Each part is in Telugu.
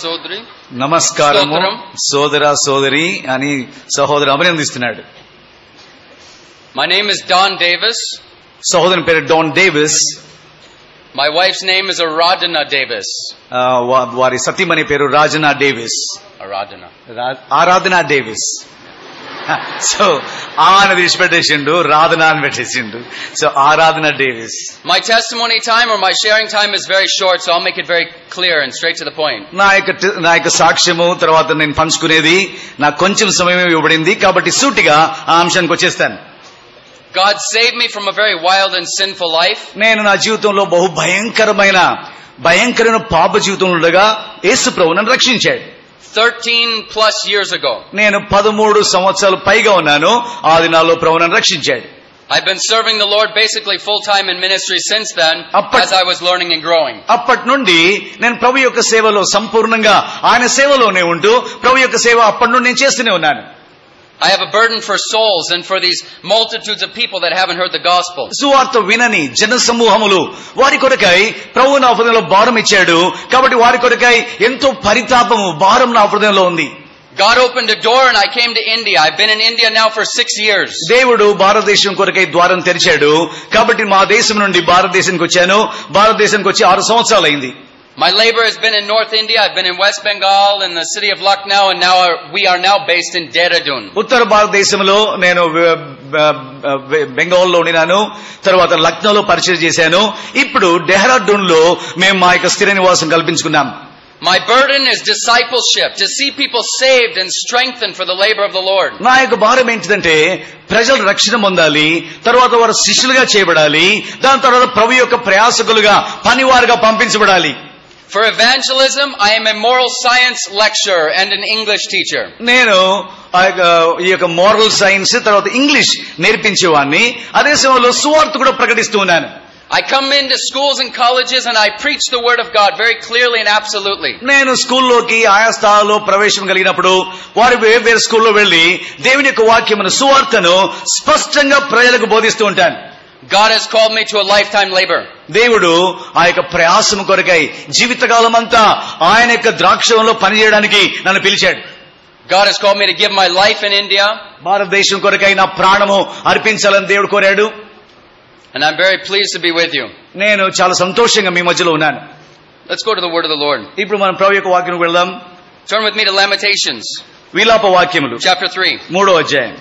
సోదరి నమస్కారము సోదర సోదరి అని సహోదరు అభినందిస్తున్నాడు. My name is Don Davis. సహోదరుని పేరు Don Davis. My wife's name is Aradhana Davis. వారి సతీమణి పేరు Rajana Davis. Aradhana Davis. So ఆమెను విడిచిపెట్టేసిండు, రాధన అని పెట్టేసిండు. So Aradhana Davis. My testimony time or my sharing time is very short, so I'll make it very clear and straight to the point. నా యొక్క సాక్ష్యము తర్వాత నేను పంచుకునేది నాకు కొంచెం సమయం ఇవ్వబడింది కాబట్టి సూటిగా ఆ అంశానికి వచ్చేస్తాను. God saved me from a very wild and sinful life. నేను నా జీవితంలో బహు భయంకరమైన పాప జీవితంలో ఉండగా యేసు ప్రభు నన్ను రక్షించాడు. 13 plus years ago. నేను 13 సంవత్సరాలు పైగా ఉన్నాను. ఆ దినాల్లో ప్రభు నన్ను రక్షించాడు. I've been serving the Lord basically full time in ministry since then, as I was learning and growing. అప్పటి నుండి నేను ప్రభు యొక్క సేవలో సంపూర్ణంగా ఆయన సేవలోనే ఉంటూ ప్రభు యొక్క సేవ అప్పటి నుండి నేను చేస్తూనే ఉన్నాను. I have a burden for souls and for these multitudes of people that haven't heard the gospel. సువార్త వినని జన సమూహములు వారి కొరకై ప్రభు నా హృదయంలో భారం ఇచ్చాడు. కాబట్టి వారి కొరకై ఎంతో పరితాపము భారం నా హృదయంలో ఉంది. God opened a door and I came to India. I've been in India now for 6 years. దేవుడు భారతదేశం కొరకై ద్వారం తెరిచాడు. కాబట్టి మా దేశం నుండి భారతదేశానికి వచ్చాను. భారతదేశానికి వచ్చి 6 సంవత్సరాలు అయింది. My labor has been in North India. I've been in West Bengal in the city of Lucknow, and now we are now based in Dehradun. ఉత్తర భారతదేశంలో నేను బెంగాల్లో ఉండినాను. తర్వాత లక్నోలో పరిచయం చేశాను. ఇప్పుడు డెహ్రాడూన్ లో మేము మా యొక్క స్థిర నివాసం కల్పించుకున్నాం. My burden is discipleship, to see people saved and strengthened for the labor of the Lord. నా యొక్క భారం ఏంటిదంటే ప్రజలు రక్షణ పొందాలి, తర్వాత వారు శిష్యులుగా చేయబడాలి, దాని తర్వాత ప్రభు యొక్క ప్రయాసకులుగా పనివారుగా పంపించబడాలి. For evangelism, I am a moral science lecturer and an English teacher. నేను ఈ యొక్క మోరల్ సైన్స్ తర్వాత ఇంగ్లీష్ నేర్పించేవాడిని. అదే సమయంలో సువార్త కూడా ప్రకటిస్తూ ఉన్నాను. I come into schools and colleges and I preach the word of God very clearly and absolutely. నేను స్కూల్లోకి ఆయా స్థానాల్లో ప్రవేశం కలిగినప్పుడు వారు వేరు స్కూల్లో వెళ్లి దేవుని యొక్క వాక్యమును సువార్తను స్పష్టంగా ప్రజలకు బోధిస్తూ ఉంటాను. God has called me to a lifetime labor. దేవుడు ఆ యొక్క ప్రయాసము కొరకై జీవితకాలం అంతా ఆయన యొక్క ద్రాక్షలో పనిచేయడానికి నన్ను పిలిచాడు. God has called me to give my life in India. భారతదేశం కొరకై నా ప్రాణము అర్పించాలని దేవుడు కోరాడు. And I'm very pleased to be with you. నేను చాలా సంతోషంగా మీ మధ్యలో ఉన్నాను. Let's go to the word of the Lord. ఇప్పుడు మనం ప్రభు యొక్క వాక్యం వెళ్దాం. Turn with me to Lamentations. విలాప వాక్యములు chapter 3. 3వ అధ్యాయం.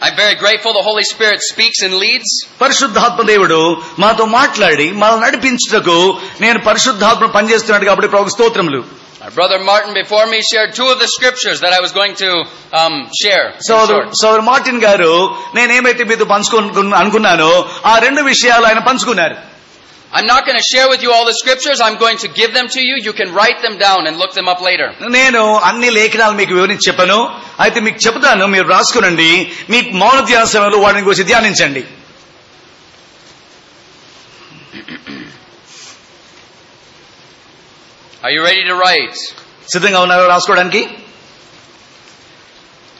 I'm very grateful the Holy Spirit speaks and leads. పరిశుద్ధాత్మ దేవుడు మాతో మాట్లాడి మనల్ని నడిపించుటకు నేను పరిశుద్ధాత్మ పనిచేస్తున్నాడు కాబట్టి ప్రభు స్తోత్రములు. Our brother Martin before me shared 2 of the scriptures that I was going to share. సోదరు మార్టిన్ గారు నేనేమైతే మీతో అనుకున్నానో ఆ 2 విషయాలు ఆయన పంచుకున్నారు. I'm not going to share with you all the scriptures. I'm going to give them to you. You can write them down and look them up later. నేను అన్ని లేఖనాలు మీకు వివరించి చెప్పను. అయితే మీకు చెప్తాను, మీరు రాసుకునండి. మీకు మౌన ధ్యాన సమయంలో వాటిని గురించి ధ్యానించండి. Are you ready to write? సిద్ధంగా ఉన్నారో రాసుకోవడానికి?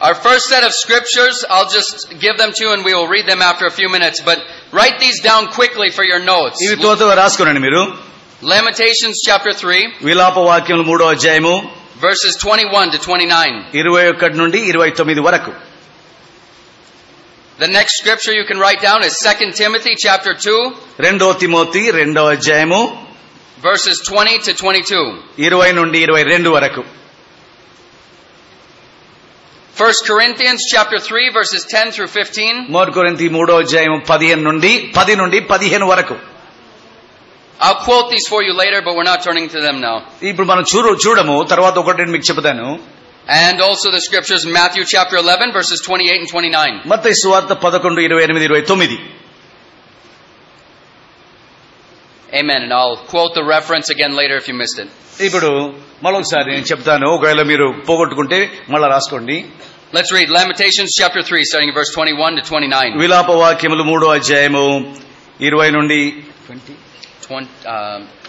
Our first set of scriptures, I'll just give them to you and we will read them after a few minutes. But write these down quickly for your notes. ఇవి త్వరగా రాసుకోనండి మీరు. Lamentations chapter 3. విలాప వాక్యములు 3వ అధ్యాయము verses 21 to 29. 21 నుండి 29 వరకు. The next scripture you can write down is 2 Timothy chapter 2. 2 Timothy 2వ అధ్యాయము verses 20 to 22. 20 నుండి 22 వరకు. 1 Corinthians chapter 3 verses 10 through 15. 1 కొరింథీ 3వ అధ్యాయం 10 నుండి 15 వరకు. I'll quote these for you later, but we're not turning to them now. ఇప్పుడు మనం చూడము, తర్వాత ఒకటి మీకు చెప్తాను. And also the scriptures Matthew chapter 11 verses 28 and 29. మత్తయి సువార్త 11 28 29. Amen. And I'll quote the reference again later if you missed it. ఇప్పుడు మరొకసారి నేను చెప్తాను, ఒకవేళ మీరు పోగొట్టుకుంటే మళ్ళా రాసుకోండి. Let's read Lamentations chapter 3 starting at verse 21 to 29. విలాప వాక్యములు 3వ అధ్యాయము 20 నుండి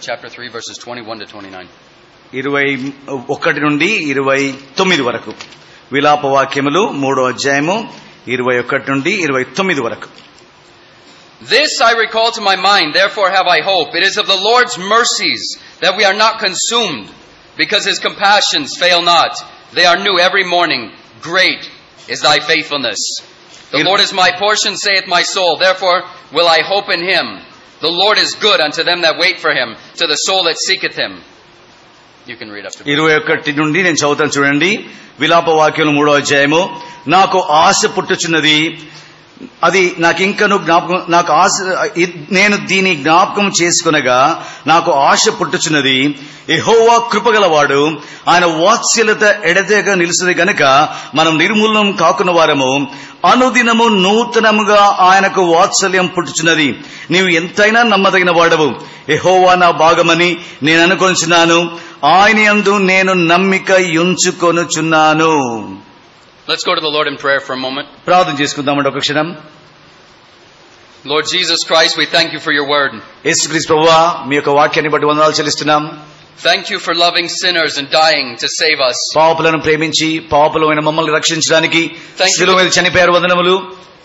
chapter 3 verses 21 to 29. 21 నుండి 29 వరకు. విలాప వాక్యములు 3వ అధ్యాయము 21 నుండి 29 వరకు. This I recall to my mind, therefore have I hope. It is of the Lord's mercies that we are not consumed, because his compassions fail not. They are new every morning. Great is thy faithfulness. The Lord is my portion, saith my soul. Therefore will I hope in him. The Lord is good unto them that wait for him, to the soul that seeketh him. You can read up to 21 నుండి నేను చదువుతాను చూడండి. విలాప వాక్యం 3వ అధ్యాయము. నాకు ఆశ పుట్టుచున్నది, అది నాకింకను జ్ఞాపకం, నాకు ఆశ, నేను దీని జ్ఞాపకం చేసుకునగా నాకు ఆశ పుట్టుచున్నది. యెహోవా కృపగలవాడు, ఆయన వాత్సల్యత ఎడతెగక నిలుస్తుంది గనుక మనం నిర్మూలనం కాకున్న వారము. అనుదినము నూతనముగా ఆయనకు వాత్సల్యం పుట్టుచున్నది. నీవు ఎంతైనా నమ్మదగిన వాడవు. యెహోవా నా భాగమని నేను అనుకొనుచున్నాను, ఆయన యందు నేను నమ్మిక ఉంచుకొనుచున్నాను. Let's go to the Lord in prayer for a moment. ప్రార్థన చేసుకుందామండి ఒక క్షణం. Lord Jesus Christ, we thank you for your word. యేసుక్రీస్తు ప్రభువా, మీ యొక్క వాక్యాన్ని బట్టి వందనాలు చెల్లిస్తున్నాం. Thank you for loving sinners and dying to save us. పాపులను ప్రేమించి పాపులమైన మమ్మల్ని రక్షించడానికి శిలువ మీద చనిపోయారు. వందనములు.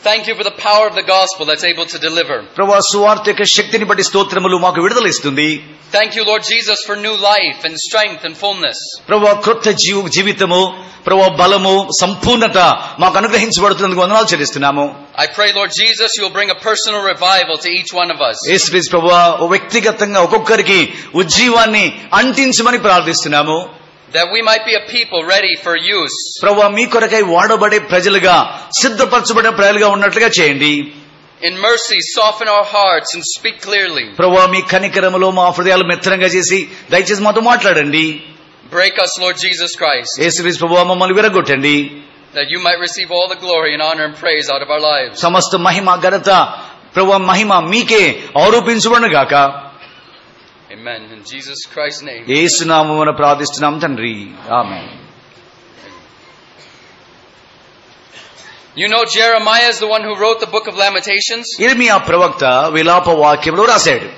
Thank you for the power of the gospel that's able to deliver. ప్రభువా, సువార్త యొక్క శక్తిని బట్టి స్తోత్రములు, మాకు విడుదల ఇస్తుంది. Thank you, Lord Jesus, for new life and strength and fullness. ప్రభువా, క్రొత్త జీవితము, ప్రభువా, బలము, సంపూర్ణత మాకు అనుగ్రహించబడుతున్నందుకు వందనాలు చెల్లిస్తున్నాము. I pray, Lord Jesus, you will bring a personal revival to each one of us. యేసుక్రీస్తు ప్రభువా, వ్యక్తిగతంగా ఒక్కొక్కరికి ఉజ్జీవాన్ని అంటించమని ప్రార్థిస్తున్నాము. That we might be a people ready for use. ప్రభువా, మీ కొరకై వాడబడే ప్రజలుగా, సిద్ధపరచబడిన ప్రజలుగా ఉన్నట్లుగా చేయండి. In mercy, soften our hearts and speak clearly. ప్రభువా, మీ కనికరములో మా హృదయాలు మెత్తరంగా చేసి దయచేసి మాతో మాట్లాడండి. Break us, Lord Jesus Christ. యేసుక్రీస్తు ప్రభువా, మమ్మల్ని విరగొట్టండి. That you might receive all the glory and honor and praise out of our lives. సమస్త మహిమ ఘనత ప్రభువా మహిమ మీకే ఆరోపించబడును గాక. Amen. In Jesus Christ's name. యేసు నామమున ప్రార్థిస్తున్నాం తండ్రి. ఆమేన్. You know, Jeremiah is the one who wrote the book of Lamentations. ఇర్మియా ప్రవక్త విలాప వాక్యములు రాశాడు.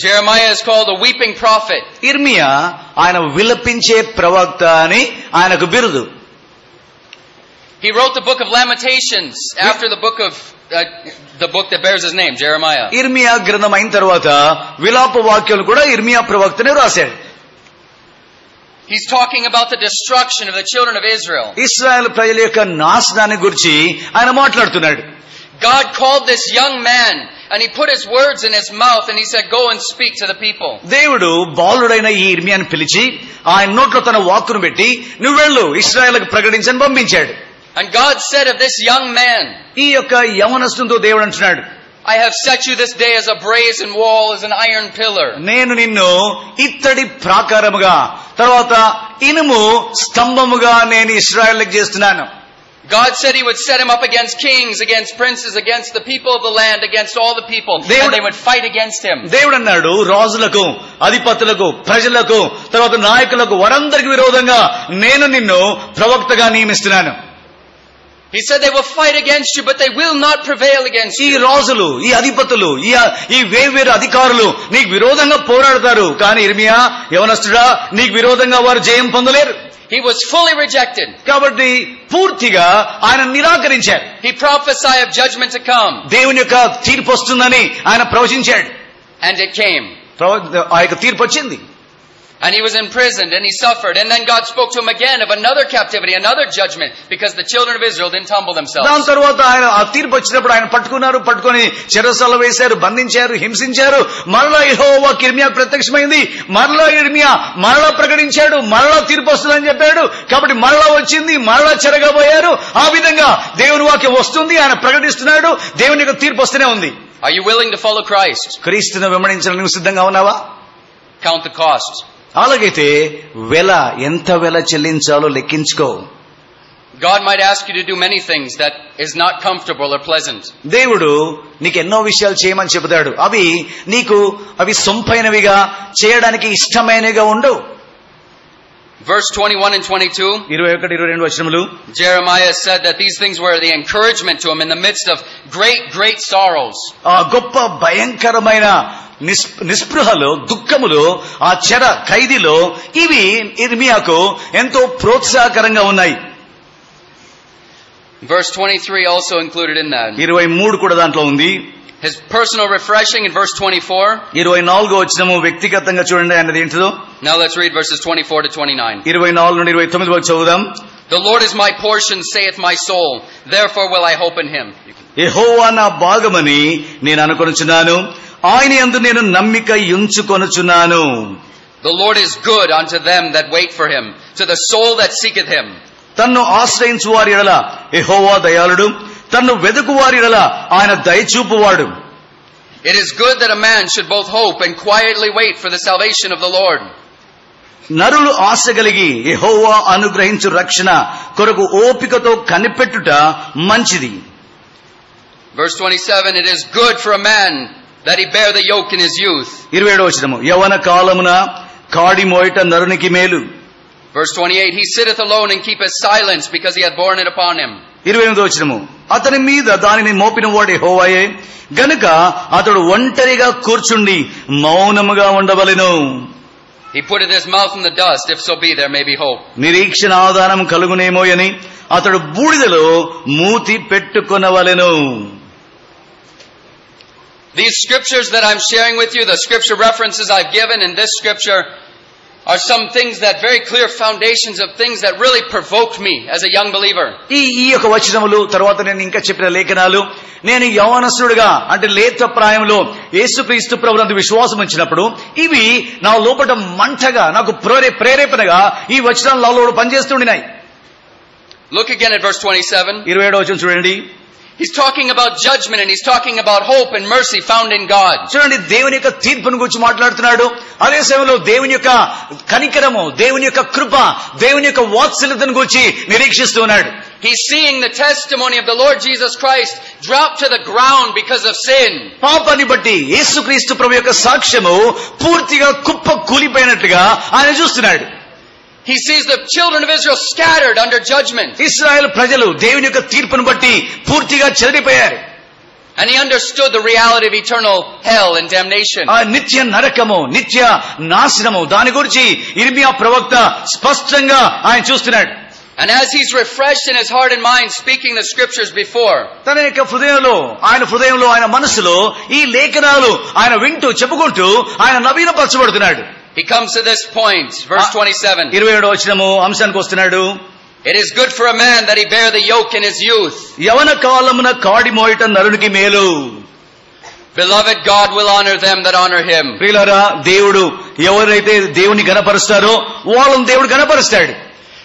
Jeremiah is called a weeping prophet. ఇర్మియా ఆయన విలపించే ప్రవక్త అని ఆయనకు బిరుదు. He wrote the book of Lamentations after the book that bears his name, Jeremiah. ఇర్మియా గ్రంథం అయిన తర్వాత విలాప వాక్యాలు కూడా ఇర్మియా ప్రవక్తనే రాశాడు. He's talking about the destruction of the children of Israel. ఇశ్రాయేలు ప్రజల యొక్క నాశనాన్ని గురించి ఆయన మాట్లాడుతున్నాడు. God called this young man and he put his words in his mouth and he said, go and speak to the people. దేవుడు బాలుడైన ఈ ఇర్మియాను పిలిచి ఆయన నోట్లో తన వాక్కును పెట్టి నువ్వు వెళ్ళు ఇశ్రాయేలుకు ప్రకటించని పంపించాడు. And God said of this young man, ఈ యొక్క యవనస్తునితో దేవుడు అంటున్నాడు, I have set you this day as a brazen wall, as an iron pillar. నేను నిన్ను ఇత్తడి ప్రాకారముగా తర్వాత ఇనుము స్తంభముగా నేను ఇశ్రాయేలుకు చేస్తున్నాను. God said he would set him up against kings, against princes, against the people of the land, against all the people, and they would fight against him. దేవుడు అన్నాడు, రాజులకు, అధిపతులకు, ప్రజలకు, తర్వాత నాయకులకు, వారందరికి విరోధంగా నేను నిన్ను ప్రవక్తగా నియమిస్తున్నాను. He said they will fight against you, but they will not prevail against you. ఈ రాజులు, ఈ అధిపతులు, ఈ వేర్వేరు అధికారులు నీకు విరోధంగా పోరాడతారు, కానీ ఇర్మియా యవనస్తుడా నీకు విరోధంగా వారు జయం పొందలేరు. He was fully rejected. కాబట్టి పూర్తిగా ఆయన నిరాకరించారు. He prophesied of judgment to come. దేవుని యొక్క తీర్పు వస్తుందని ఆయన ప్రవచించాడు. And it came. ఆ యొక్క తీర్పు వచ్చింది. And he was imprisoned and he suffered. And then God spoke to him again of another captivity, another judgment, because the children of Israel didn't humble themselves. దాని తర్వాత ఆయన ఆ తీర్పు వచ్చినప్పుడు ఆయన పట్టుకొని చెరసాలలో వేశారు, బంధించారు, హింసించారు. మరలా యెహోవాకు ఇర్మియాకు ప్రత్యక్షమైంది. మరలా ఇర్మియా మరలా ప్రకటించాడు, మరలా తీర్పు వస్తుందని చెప్పాడు. కాబట్టి మరలా వచ్చింది, మరలా చెరగబోయారు. ఆ విధంగా దేవుని వాక్యం వస్తుంది, ఆయన ప్రకటిస్తున్నాడు, దేవుని యొక్క తీర్పు వస్తూనే ఉంది. Are you willing to follow Christ? క్రీస్తును వెంబడించడానికి నువ్వు సిద్ధంగా ఉన్నావా? Count the cost. అలాగైతే ఎంత వెల చెల్లించాలో లెక్కించుకో. God might ask you to do many things that is not comfortable or pleasant. దేవుడు నీకు ఎన్నో విషయాలు చేయమని చెబుతాడు. అవి సొంపైనవిగా చేయడానికి ఇష్టమైనవిగా ఉండవు. Verse 21 and 22. 21-22 వచనములు. Jeremiah said that these things were the encouragement to him in the midst of great sorrows. ఆ గొప్ప భయంకరమైన నిస్పృహలో, దుఃఖములో, ఆ చెర ఖైదీలో ఇవి ఇర్మియాకు ఎంతో ప్రోత్సాహకరంగా ఉన్నాయి. Verse 23 also included in that. 23 కూడా దాంట్లో ఉంది. His personal refreshing in verse 24. 24వ వచనము వ్యక్తిగతంగా చూడండి అన్నది ఏంటిదో. Now let's read verses 24 to 29. 24 నుండి 29 వరకు చదువుదాం. The Lord is my portion, saith my soul. Therefore will I hope in him. యెహోవా నా భాగమని నేను అనుకొనుచున్నాను, ఆయన యందు నేను నమ్మిక ఉంచుకొనుచున్నాను. The Lord is good unto them that wait for him, to the soul that seeketh him. తన్ను ఆశ్రయించు వారి ఎడల యెహోవా దయాళుడు, తన్ను వెదుకు వారి ఎడల ఆయన దయచూపువాడు. It is good that a man should both hope and quietly wait for the salvation of the Lord. నరులు ఆశ కలిగి యెహోవా అనుగ్రహించు రక్షణ కొరకు ఓపికతో కనిపెట్టుట మంచిది. Verse 27, it is good for a man that he bear the yoke in his youth. 27వ వచనము యవ్వన కాలమున కాడి మోయట నరునికి మేలు. Verse 28, he sitteth alone and keepeth silence because he hath borne it upon him. 28వ వచనము అతని మీద దానిని మోపిన వాడు యెహోవాయే గనుక అతడు ఒంటరిగా కూర్చుండి మౌనముగా ఉండవలెను. He putteth his mouth in the dust, if so be there may be hope. నిరీక్షణ ఆధారం కలుగునేమోయని అతడు బూడిదలో మూతి పెట్టుకొనవలెను. These scriptures that I'm sharing with you, the scripture references I've given in this scripture, are some things that very clear foundations of things that really provoked me as a young believer. ఈ యొక్క వచనములు తర్వాత నేను ఇంకా చెప్పిన లేఖనాలు నేను యవ్వనస్తుడిగా అంటే లేత ప్రాయంలో యేసుక్రీస్తు ప్రభువునందు విశ్వాసం ఉంచినప్పుడు ఇవి నా లోపట మంటగా నాకు ప్రేరేపణగా ఈ వచనాలు నాలో పనిచేస్తుండినాయి. Look again at verse 27. 27వ వచనం చూడండి. He's talking about judgment and he's talking about hope and mercy found in God. చూడండి దేవుని యొక్క తీర్పును గురించి మాట్లాడుతున్నాడు. అదే సమయంలో దేవుని యొక్క కనికరము, దేవుని యొక్క కృప, దేవుని యొక్క వాత్సల్యతను గురించి నిరీక్షిస్తున్నాడు. He's seeing the testimony of the Lord Jesus Christ drop to the ground because of sin. పాపాన్ని బట్టి యేసుక్రీస్తు ప్రభు యొక్క సాక్ష్యము పూర్తిగా కుప్ప కూలిపోయినట్లుగా ఆయన చూస్తున్నాడు. He sees the children of Israel scattered under judgment. ఇశ్రాయేలు ప్రజలు దేవుని యొక్క తీర్పును బట్టి పూర్తిగా చెదిరిపోయారు. And he understood the reality of eternal hell and damnation. ఆ నిత్య నరకము, నిత్య నాశనము దాని గురించి ఇర్మియా ప్రవక్త స్పష్టంగా ఆయన చూస్తున్నాడు. And as he's refreshed in his heart and mind speaking the scriptures before, తన యొక్క హృదయంలో ఆయన మనసులో ఈ లేఖనాలు ఆయన వింటూ చెప్పుకుంటూ ఆయన నవీనపరచబడుతున్నాడు. he comes to this point, verse 27. 27వ వచనము అంశానికి వస్తున్నాడు. It is good for a man that he bear the yoke in his youth. యవన కాలమున కాడి మోయట నరునికి మేలు. Beloved, God will honor them that honor him. ప్రియులారా, దేవుడు ఎవరైతే దేవుని ఘనపరుస్తారో వాళ్ళని దేవుడు ఘనపరుస్తాడు.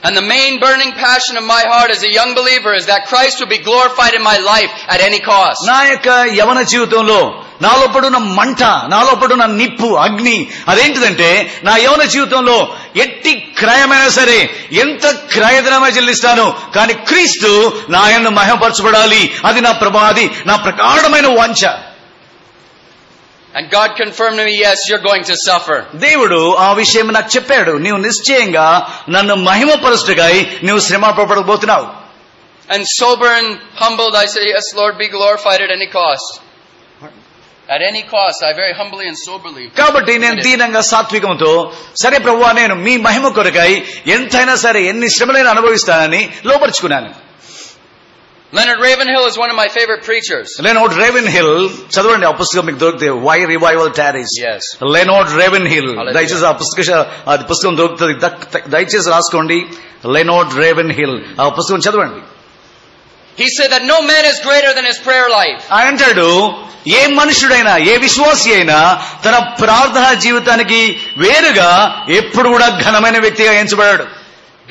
And the main burning passion of my heart as a young believer is that Christ will be glorified in my life at any cost. నా యొక్క యవన జీవితంలో నాలో పడున్న మంట, నాలో పడున్న నిప్పు, అగ్ని అదేంటిదంటే నా యవన జీవితంలో ఎట్టి క్రయమైనా సరే ఎంత క్రయధనమే చెల్లిస్తాను కానీ క్రీస్తు నా యందు మహిమపరచబడాలి. అది నా ప్రగాఢమైన వాంఛ. And God confirmed to me, yes, you're going to suffer. దేవుడు ఆ విషయం నాకు చెప్పాడు. నీవు నిశ్చయంగా నన్ను మహిమపరచుటకై నీవు శ్రమ పడబోతున్నావు. And sober and humbled I say, yes, Lord, be glorified at any cost. At any cost, I very humbly and soberly. కాబట్టి నేను దీనంగా సాత్వికంతో సరే ప్రభువా నేను మీ మహిమ కొరకై ఎంతైనా సరే ఎన్ని శ్రమలైనా అనుభవిస్తానని లోపరుచుకున్నాను. Leonard Ravenhill is one of my favorite preachers. Leonard Ravenhill చదవండి ఆ పుస్తకం మీకు దొరుకుతాయి. Why Revival Tarries. Yes. Leonard Ravenhill దయచేసి ఆ పుస్తకం దొరుకుతుంది. దయచేసి రాసుకోండి. Leonard Ravenhill ఆ పుస్తకం చదవండి. He said that no man is greater than his prayer life. ఆయన అంటాడు ఏ మనుషుడైనా ఏ విశ్వాసి అయినా తన ప్రార్థనా జీవితానికి వేరుగా ఎప్పుడు కూడా ఘనమైన వ్యక్తిగా ఎంచబడాడు.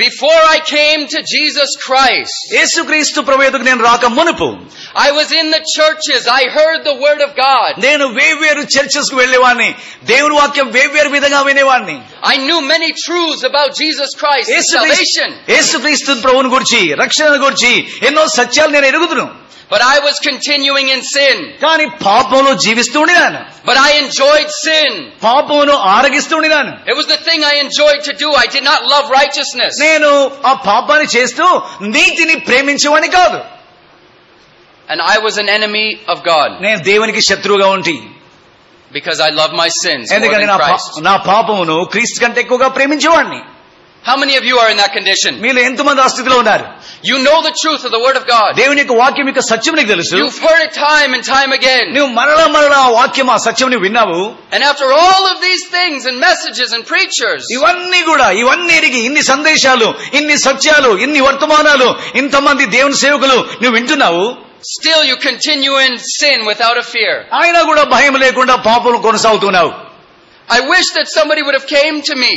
Before I came to Jesus Christ, యేసుక్రీస్తు ప్రభువుకు నేను రాక మునుపు I was in the churches. I heard the word of God. నేను వేవేరు చర్చెస్ కు వెళ్ళేవాడిని. దేవుని వాక్యం వేవేరు విధంగా వినేవాడిని. I knew many truths about Jesus Christ and salvation. యేసుక్రీస్తు ప్రభువుని గురించి రక్షణ గురించి ఎన్నో సత్యాలు నేను ఎరుగుదును. But I was continuing in sin. కానీ పాపంలో జీవిస్తూ ఉండినాను. But I enjoyed sin. పాపమును ఆరగిస్తూ ఉండినాను. It was the thing I enjoyed to do. I did not love righteousness. నేను ఆ పాపాన్ని చేస్తూ నీతిని ప్రేమించేవాడిని కాదు. And I was an enemy of God. నేను దేవునికి శత్రువుగా ఉంటి. Because I love my sins more ఎందుకని than Christ. నా పాపమును క్రీస్తు కంటే ఎక్కువగా ప్రేమించేవాడిని. How many of you are in that condition? మీలో ఎంతమంది ఆ స్థితిలో ఉన్నారు? You know the truth of the word of God. దేవుని యొక్క వాక్యం యొక్క సత్యం నీకు తెలుసు. You've heard it time and time again. నువ్వు మరలా ఆ వాక్యం ఆ సత్యం నువ్వు విన్నావు. And after all of these things and messages and preachers, ఇవన్నీ ఎరిగి ఇన్ని సందేశాలు, ఇన్ని సత్యాలు, ఇన్ని వర్తమానాలు, ఇంతమంది దేవుని సేవకులు నువ్వు వింటున్నావు. still you continue in sin without a fear. ఆయన కూడా భయం లేకుండా పాపం కొనసాగుతున్నావు. I wish that somebody would have came to me.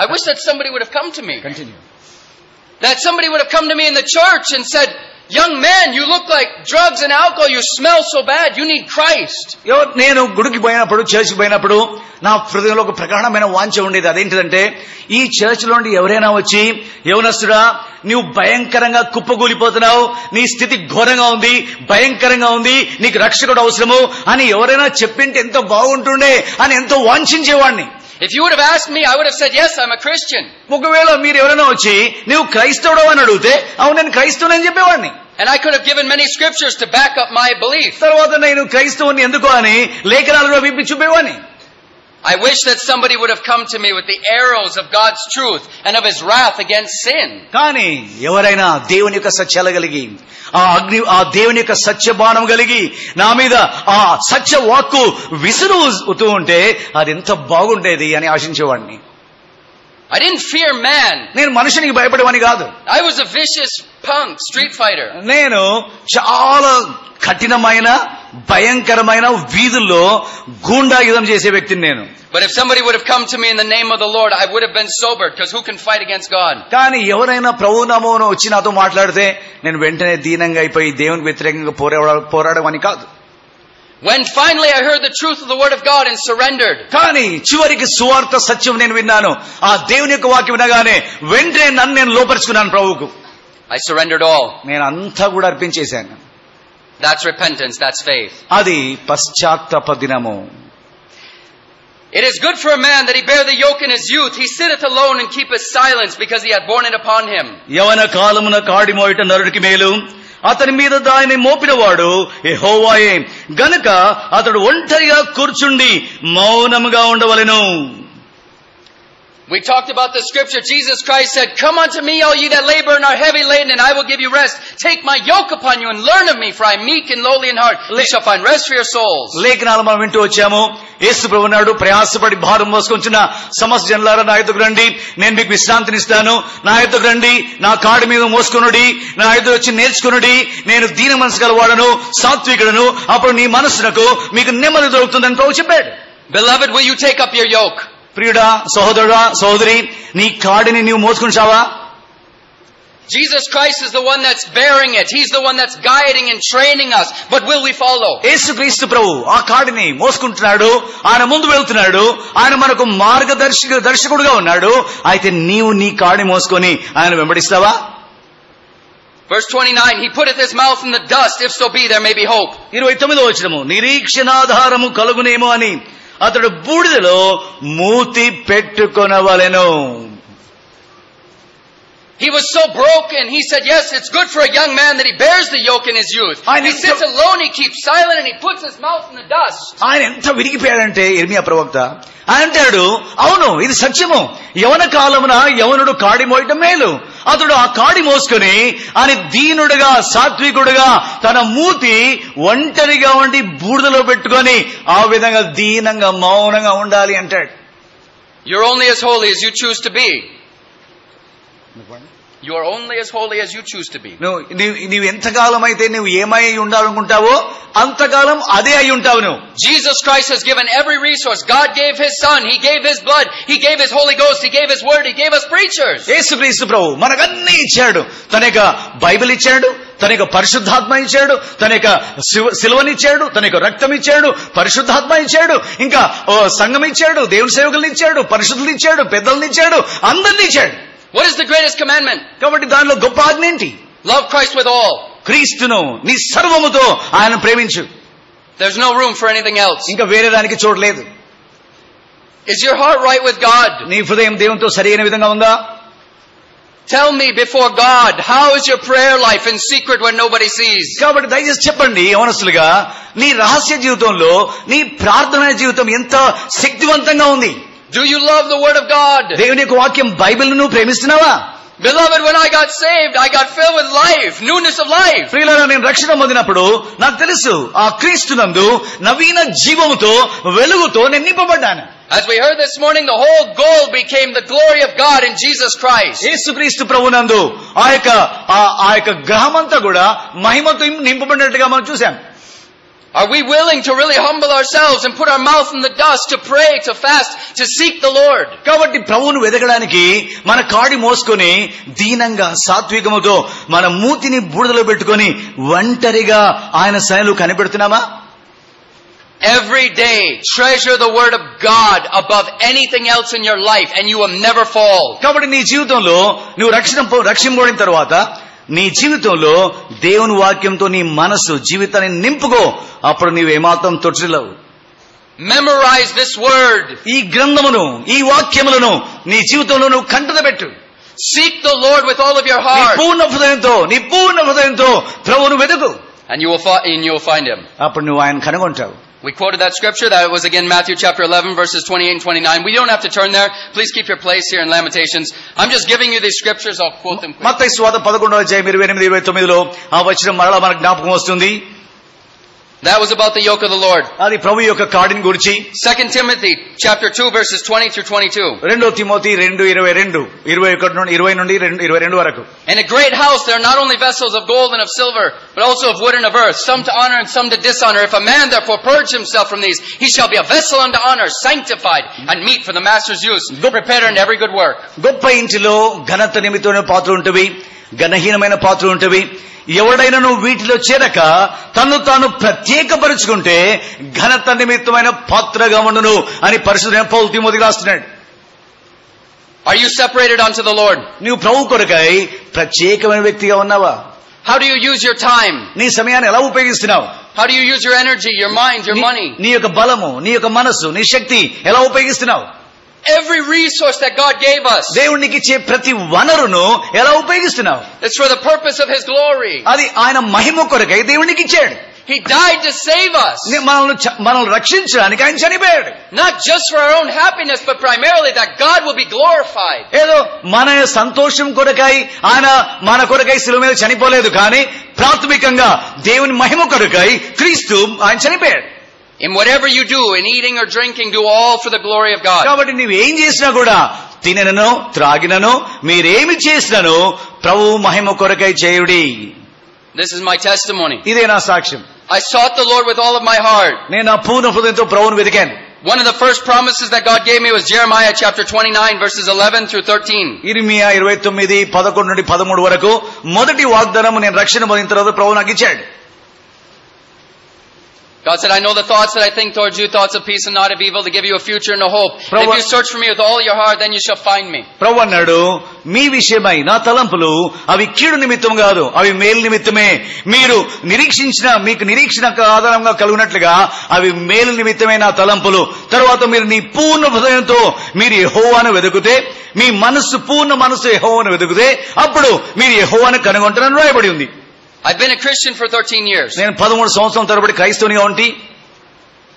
I wish that somebody would have come to me. Continue. That somebody would have come to me in the church and said, young man, you look like drugs and alcohol, you smell so bad, you need Christ. నేను గుడికి పోయినప్పుడు, చర్చికి పోయినప్పుడు నా హృదయంలో ఒక ప్రగాఢమైన వాంఛ ఉండేది. అదేంటిదంటే, ఈ చర్చ్ లో నుండి ఎవరైనా వచ్చి, యవనస్తుడా నువ్వు భయంకరంగా కుప్పగూలిపోతున్నావు, నీ స్థితి ఘోరంగా ఉంది, భయంకరంగా ఉంది, నీకు రక్షకుడు అవసరము అని ఎవరైనా చెప్పింటే ఎంతో బాగుంటుండే అని ఎంతో వాంఛించేవాడిని. If you would have asked me, I would have said, yes, I'm a Christian. ఒకవేళ మీరు ఎవరైనా వచ్చి నువ్వు క్రైస్తవుడు అని అడిగితే, అవును నేను క్రైస్తవుని చెప్పేవాడిని. And I could have given many scriptures to back up my belief. తర్వాత నేను క్రైస్తవుని ఎందుకు అని లేఖనాలలో విప్పి చూపేవాడిని. I wish that somebody would have come to me with the arrows of God's truth and of His wrath against sin. కానీ ఎవరైనా దేవుని యొక్క సత్యాలు కలిగి, ఆ దేవుని యొక్క సత్య బాణం కలిగి నా మీద ఆ సత్య వాక్కు విసురుతూ ఉంటే అది ఎంత బాగుండేది అని ఆశించేవాడిని. I didn't fear man. నేను మనుషునికి భయపడేవాని కాదు. I was a vicious punk street fighter. నేను చాలా కఠినమైన భయంకరమైన వీధుల్లో గూండా యుద్ధం చేసే వ్యక్తిని నేను. But if somebody would have come to me in the name of the Lord, I would have been sobered, because who can fight against God? కానీ ఎవరైనా ప్రభు నామమున వచ్చి నాతో మాట్లాడితే నేను వెంటనే దీనంగా అయిపోయి దేవునికి వ్యతిరేకంగా పోరాడమని కాదు. When finally I heard the truth of the word of God and surrendered. కానీ చివరికి సువార్త సత్యం నేను విన్నాను, ఆ దేవుని యొక్క వాక్యం వినగానే వెంటనే నన్ను నేను లోపరుచుకున్నాను ప్రభువుకు. I surrendered all. నేను అంతా కూడా అర్పించేశాను. That's repentance, that's faith. అది పశ్చాత్తాప దినము. It is good for a man that he bear the yoke in his youth. He sitteth alone and keepeth silence, because he hath borne it upon him. యవన కాలమున కాడి మోయట నరుడికి మేలు, అతని మీద దానిని మోపినవాడు యెహోవాయే గనుక అతడు ఒంటరిగా కూర్చుండి మౌనముగా ఉండవలెను. We talked about the scripture. Jesus Christ said, come unto me, all ye that labor and are heavy laden, and I will give you rest. Take my yoke upon you and learn of me, for I am meek and lowly in heart. You shall find rest for your souls. లేఖనాలు మనం వింటూ వచ్చాము. యేసు ప్రభువు అన్నాడు, ప్రయాసపడి భారం మోసుకొంచున్న సమస్త జనులారా నా యొద్దకు రండి, నేను మీకు విశ్రాంతినిస్తాను. నా యొద్దకు రండి, నా కాడి మీద మోసుకొనుడి, నా యొద్దకు వచ్చి నేర్చుకొనుడి, నేను దీన మనసు గలవాడను, సాత్వికుడను, అప్పుడు నీ మనస్సునకు మీకు నెమ్మది దొరుకుతుందని ప్రభు చెప్పాడు. Beloved, will you take up your yoke? ప్రియుడా, సహోదరుడా, సహోదరి, నీ కాడిని నీవు మోసుకుంటావా? Jesus Christ is the one that's bearing it. He's the one that's guiding and training us. But will we follow? యేసుక్రీస్తు ప్రభు ఆ కాడిని మోసుకుంటున్నాడు, ఆయన ముందు వెళ్తున్నాడు, ఆయన మనకు మార్గదర్శకుడుగా ఉన్నాడు. అయితే నీవు నీ కాడిని మోసుకొని ఆయన వెంబడిస్తావా? Verse 29, he putteth his mouth in the dust, if so be there may be hope. 29వ వచనము, నిరీక్షణాధారము కలుగునేమో అని అతడు బూడిదలో మూతి పెట్టుకొనవలెను. He was so broken. He said, yes, it's good for a young man that he bears the yoke in his youth. He sits alone, he keeps silent, and he puts his mouth in the dust. ఆయన ఎంత విరిగిపోయాడంటే ఇర్మియా ప్రవక్త అంటాడు, అవును ఇది సత్యము, యవన కాలమున యవనుడు కాడి మోయటం మేలు, అతడు ఆ కాడి మోసుకొని ఆయన దీనుడుగా సాత్వికుడుగా తన మూతి ఒంటరిగా ఉండి బూడిదలో పెట్టుకొని ఆ విధంగా దీనంగా మౌనంగా ఉండాలి అంటాడు. You're only as holy as you choose to be. You are only as holy as you choose to be. నీవు ఎంతకాలం అయితే నువ్వు ఏమై ఉండాలనుకుంటావో అంతకాలం అదే అయి ఉంటావు నువ్వు. Jesus Christ has given every resource. God gave His Son, He gave His blood, He gave His Holy Ghost, He gave His Word, He gave us preachers. యేసుక్రీస్తు ప్రభు మనకన్నీ ఇచ్చాడు. తన యొక్క బైబిల్ ఇచ్చాడు, తన యొక్క పరిశుద్ధాత్మ ఇచ్చాడు, తన యొక్క సిలువనిచ్చాడు, తన యొక్క రక్తం ఇచ్చాడు, పరిశుద్ధాత్మ ఇచ్చాడు, ఇంకా సంఘం ఇచ్చాడు, దేవుని సేవకుల్ని ఇచ్చాడు, పరిశుద్ధులు ఇచ్చాడు, పెద్దల్ని ఇచ్చాడు, అందరినీ ఇచ్చాడు. What is the greatest commandment? కాబట్టి దానిలో గొప్ప ఆజ్ఞ ఏంటి? Love Christ with all. క్రీస్తును నీ సర్వముతో ఆయన ప్రేమించు. There's no room for anything else. ఇంకా వేరే దానికి చోటు లేదు. Is your heart right with God? నీ హృదయం దేవునితో సరైన విధంగా ఉందా? Tell me before God, how is your prayer life in secret when nobody sees? కాబట్టి దయచేసి చెప్పండి యవనస్తులుగా, నీ రహస్య జీవితంలో నీ ప్రార్థనా జీవితం ఎంత శక్తివంతంగా ఉంది? Do you love the Word of God? దేవుని యొక్క వాక్యం బైబిల్ ను ప్రేమిస్తున్నావా? Beloved, when I got saved, I got filled with life, newness of life. ప్రియులారా, నేను రక్షణ పొందినప్పుడు నాకు తెలుసు ఆ క్రీస్తునందు నవీన జీవముతో వెలుగుతో నేను నింపబడ్డాను. As we heard this morning, the whole goal became the glory of God in Jesus Christ. యేసుక్రీస్తు ప్రభునందు ఆ యొక్క గ్రహమంతా కూడా మహిమతో నింపబడినట్టుగా మనం చూసాం. Are we willing to really humble ourselves and put our mouth in the dust to pray, to fast, to seek the Lord? కాబట్టి ప్రభువును వెదకడానికి మన కాడి మోసుకొని దీనంగా సాత్వికముతో మన మూతిని బూడిదలో పెట్టుకొని ఒంటరిగా ఆయన సన్నిధిలో కనిపెడుతున్నామా? Every day, treasure the word of God above anything else in your life and you will never fall. కాబట్టి నీ జీవితంలో నువ్వు రక్షింపబడిన తర్వాత నీ జీవితంలో దేవుని వాక్యంతో నీ మనసు జీవితాన్ని నింపుకో. అప్పుడు నీవేమాత్రం తొట్టిల్లవు. Memorize this word. ఈ గ్రంథమును, ఈ వాక్యములను నీ జీవితంలో నువ్వు కంటతబెట్టు. Seek the Lord with all of your నీ heart. పూర్ణ హృదయంతో ప్రభువును వెతుకు. And you will find him. అప్పుడు నువ్వు ఆయన కనుగొంటావు. We quoted that scripture. That was again Matthew chapter 11 verses 28 and 29. We don't have to turn there. Please keep your place here in Lamentations. I'm just giving you these scriptures. I'll quote them quickly. మత్తయి సువార్త 11:28-29 ఆ వచనం మరలా మనకు జ్ఞాపకం వస్తుంది. That was about the yoke of the Lord. అది ప్రభు యొక్క కాడిని గురించి. 2 Timothy chapter 2 verses 20 through 22. 2 Timothy 2:21 నుండి 22 వరకు. In a great house there are not only vessels of gold and of silver, but also of wood and of earth, some to honor and some to dishonor. If a man therefore purge himself from these, he shall be a vessel unto honor, sanctified and meet for the master's use, prepared unto every good work. గొప్ప ఇంటిలో ఘనత నిమిత్తమైన పాత్రలు ఉంటవి, ఘనహీనమైన పాత్రలు ఉంటవి. ఎవడైనాను వీటిలో చేరక తను తాను ప్రత్యేకపరుచుకుంటే ఘనత నిమిత్తమైన పాత్రగా ఉండును అని పరిశుద్ధ పౌలు తిమోతికి రాస్తున్నాడు. Are you separated unto the Lord? నీవు ప్రభు కొరకై ప్రత్యేకమైన వ్యక్తిగా ఉన్నావా? How do you use your time? నీ సమయాన్ని ఎలా ఉపయోగిస్తున్నావు? How do you use your energy, your mind, your money? నీ యొక్క బలము, నీ యొక్క మనసు, నీ శక్తి ఎలా ఉపయోగిస్తున్నావు? Every resource that God gave us. దేవుడు నీకు ఇచ్చే ప్రతి వనరును ఎలా ఉపయోగిస్తున్నావు? It's for the purpose of his glory. అది ఆయన మహిమ కొరకై దేవుడు నీకు ఇచ్చాడు. He died to save us. మనల్ని రక్షించడానికి ఆయన చనిపోయాడు. Not just for our own happiness, but primarily that God will be glorified. ఏదో మన సంతోషం కొరకై ఆయన మన కొరకై శిలువ మీద చనిపోలేదు, కానీ ప్రాథమికంగా దేవుని మహిమ కొరకై క్రీస్తు ఆయన చనిపోయాడు. In whatever you do, in eating or drinking, do all for the glory of God. కాబట్టి నువ్వు ఏం చేసినా కూడా, తిననను త్రాగినను మీరేమి చేసినను ప్రభు మహిమ కొరకై చేయుడి. This is my testimony. ఇదే నా సాక్ష్యం. I sought the Lord with all of my heart. నేను నా పూర్ణ హృదయంతో ప్రభువును వెతికాను. One of the first promises that God gave me was Jeremiah chapter 29 verses 11 through 13. ఇర్మియా 29:11 నుండి 13 వరకు మొదటి వాగ్దానం నేను రక్షణ పొందిన తర్వాత ప్రభు నాకు ఇచ్చాడు. God said, I know the thoughts that I think towards you, thoughts of peace and not of evil, to give you a future and a hope. And if you search for me with all your heart, then you shall find me. ప్రభు అన్నాడు, మీ విషయమై నా తలంపులు అవి కీడు నిమిత్తం కాదు, అవి మేలు నిమిత్తమే. మీకు నిరీక్షణ ఆధారంగా కలుగునట్లుగా అవి మేలు నిమిత్తమే నా తలంపులు. తర్వాత మీరు నీ పూర్ణ హృదయంతో మీరు యెహోవాను వెతుకుతే, మీ పూర్ణ మనస్సు యెహోవాను వెతుకుతే, అప్పుడు మీరు యెహోవాను కనుగొంటారని రాయబడి ఉంది. I've been a Christian for 13 years. నేను 13 సంవత్సరాల తరబడి క్రైస్తవునిగా ఉంటి.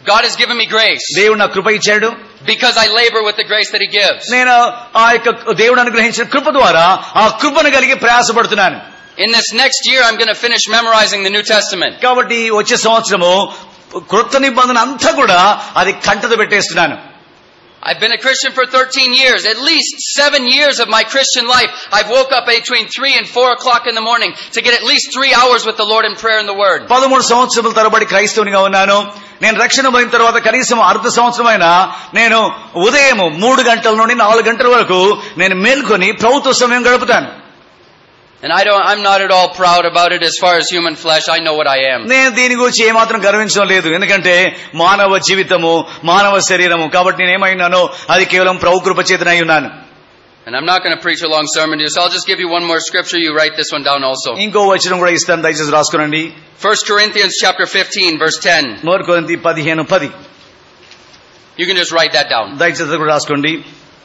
God has given me grace. దేవుడు నాకు కృప ఇచ్చాడు. Because I labor with the grace that he gives. నేను ఆ యొక్క దేవుడు అనుగ్రహించిన కృప ద్వారా ఆ కృపను కలిగి ప్రయాసపడుతున్నాను. In this next year I'm going to finish memorizing the New Testament. కాబట్టి వచ్చే సంవత్సరము క్రొత్త నిబంధన అంతా కూడా అది కంటత పెట్టేస్తున్నాను. I've been a Christian for 13 years. At least 7 years of my Christian life, I've woke up between 3 and 4 o'clock in the morning to get at least 3 hours with the Lord in prayer and the Word. 13 సంవత్సరాల తరబడి క్రైస్తవునిగా ఉన్నాను. నేను రక్షణ పొందిన తర్వాత కనీసం అర్ధ సంవత్సరమైనా నేను ఉదయం 3 గంటల నుండి 4 గంటల వరకు నేను మేల్కొని ప్రభుత్వ సమయం గడుపుతాను. And I'm not at all proud about it as far as human flesh. I know what I am. నేను దీని గురించి ఏమాత్రం గర్వించడం లేదు, ఎందుకంటే మానవ జీవితము, మానవ శరీరము. కాబట్టి నేను ఏమైనానో అది కేవలం ప్రభు కృప చేతనై ఉన్నాను. And I'm not going to preach a long sermon to you, so I'll just give you one more scripture. You write this one down also. ఇంకో వచనం కూడా ఇస్తాను, దయచేసి రాసుకోండి. 1 Corinthians chapter 15 verse 10. 1 కొరింథీ 15:10. You can just write that down. దయచేసి కూడా రాసుకోండి.